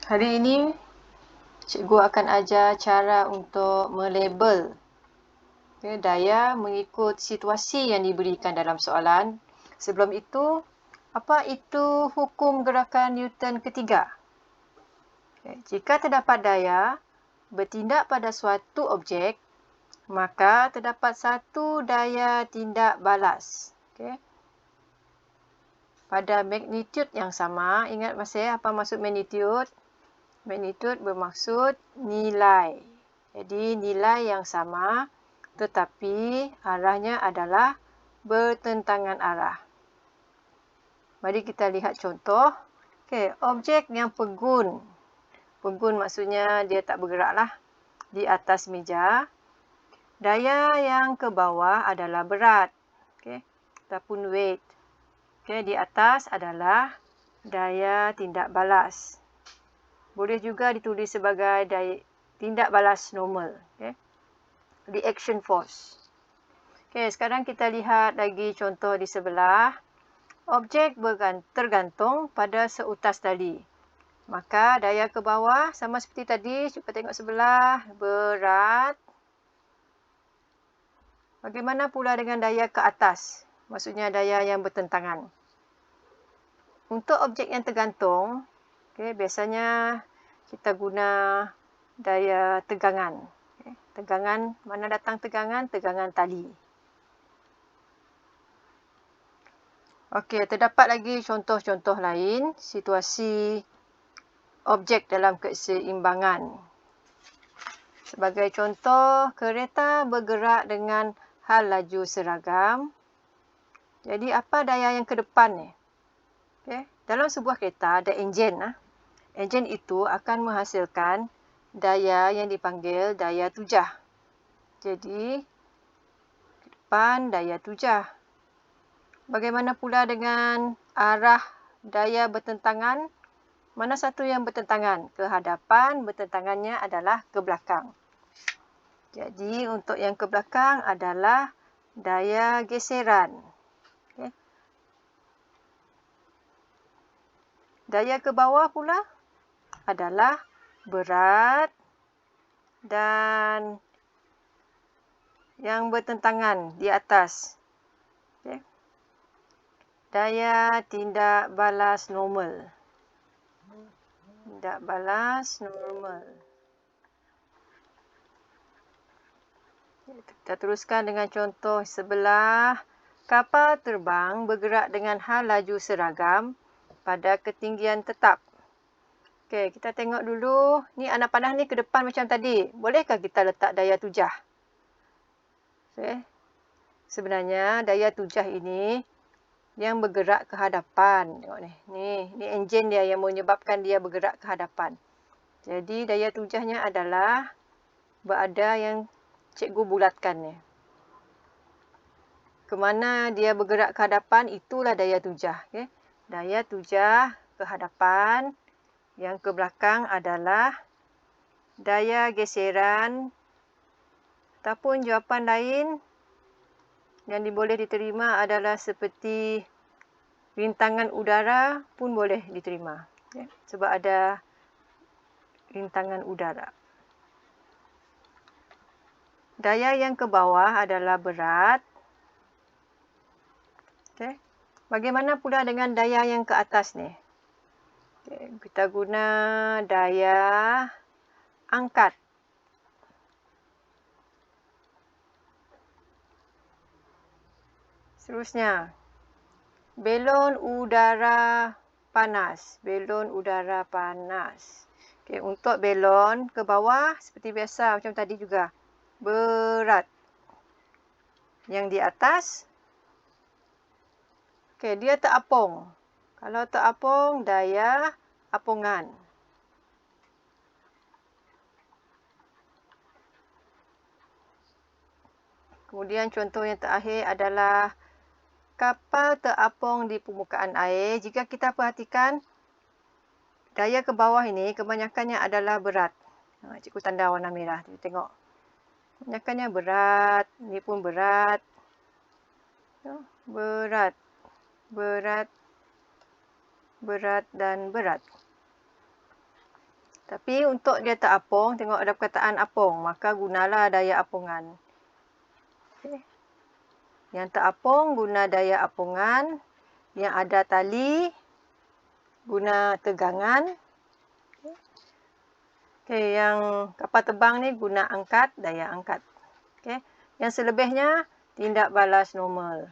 Hari ini, cikgu akan ajar cara untuk melabel daya mengikut situasi yang diberikan dalam soalan. Sebelum itu, apa itu hukum gerakan Newton ketiga? Jika terdapat daya bertindak pada suatu objek, maka terdapat satu daya tindak balas. Pada magnitud yang sama, ingat masih apa maksud magnitud? Magnitud bermaksud nilai. Jadi nilai yang sama tetapi arahnya adalah bertentangan arah. Mari kita lihat contoh. Objek yang pegun. Pegun maksudnya dia tak bergeraklah di atas meja. Daya yang ke bawah adalah berat. Ataupun weight. Di atas adalah daya tindak balas. Boleh juga ditulis sebagai daya tindak balas normal. Reaction force. Sekarang kita lihat lagi contoh di sebelah. Objek tergantung pada seutas tali. Maka daya ke bawah sama seperti tadi. Cuba tengok sebelah. Berat. Bagaimana pula dengan daya ke atas? Maksudnya daya yang bertentangan. Untuk objek yang tergantung, biasanya kita guna daya tegangan. Tegangan, mana datang tegangan? Tegangan tali. Terdapat lagi contoh-contoh lain, situasi objek dalam keseimbangan. Sebagai contoh, kereta bergerak dengan hal laju seragam. Jadi, apa daya yang ke depan ni? Dalam sebuah kereta ada enjin. Enjin itu akan menghasilkan daya yang dipanggil daya tujah. Jadi, ke depan daya tujah. Bagaimana pula dengan arah daya bertentangan? Mana satu yang bertentangan? Ke hadapan, bertentangannya adalah ke belakang. Jadi, untuk yang ke belakang adalah daya geseran. Daya ke bawah pula adalah berat dan yang bertentangan di atas. Daya tindak balas normal. Tindak balas normal. Kita teruskan dengan contoh sebelah. Kapal terbang bergerak dengan hal laju seragam pada ketinggian tetap. Kita tengok dulu. Ni anak panah ni ke depan macam tadi. Bolehkah kita letak daya tujah? Sebenarnya daya tujah ini yang bergerak ke hadapan. Tengok ni. Ni enjin dia yang menyebabkan dia bergerak ke hadapan. Jadi daya tujahnya adalah berada yang cikgu bulatkan ni. Kemana dia bergerak ke hadapan, itulah daya tujah. Daya tujah ke hadapan. Yang ke belakang adalah daya geseran. Ataupun jawapan lain yang boleh diterima adalah seperti rintangan udara pun boleh diterima. Sebab ada rintangan udara. Daya yang ke bawah adalah berat. Bagaimana pula dengan daya yang ke atas ni? Kita guna daya angkat. Seterusnya, belon udara panas. Belon udara panas. Untuk belon ke bawah, seperti biasa macam tadi juga. Berat. Yang di atas, dia terapung. Kalau terapung, daya apungan. Kemudian contoh yang terakhir adalah kapal terapung di permukaan air. Jika kita perhatikan, daya ke bawah ini kebanyakannya adalah berat. Cikgu tanda warna merah. Tengok. Kebanyakannya berat. Ini pun berat. Berat. Berat. Berat dan berat. Tapi untuk dia terapung, tengok ada perkataan apung, maka gunalah daya apungan. Okay. Yang terapung guna daya apungan, yang ada tali guna tegangan. Okay, yang kapal terbang ni guna angkat, daya angkat. Okay. Yang selebihnya tindak balas normal.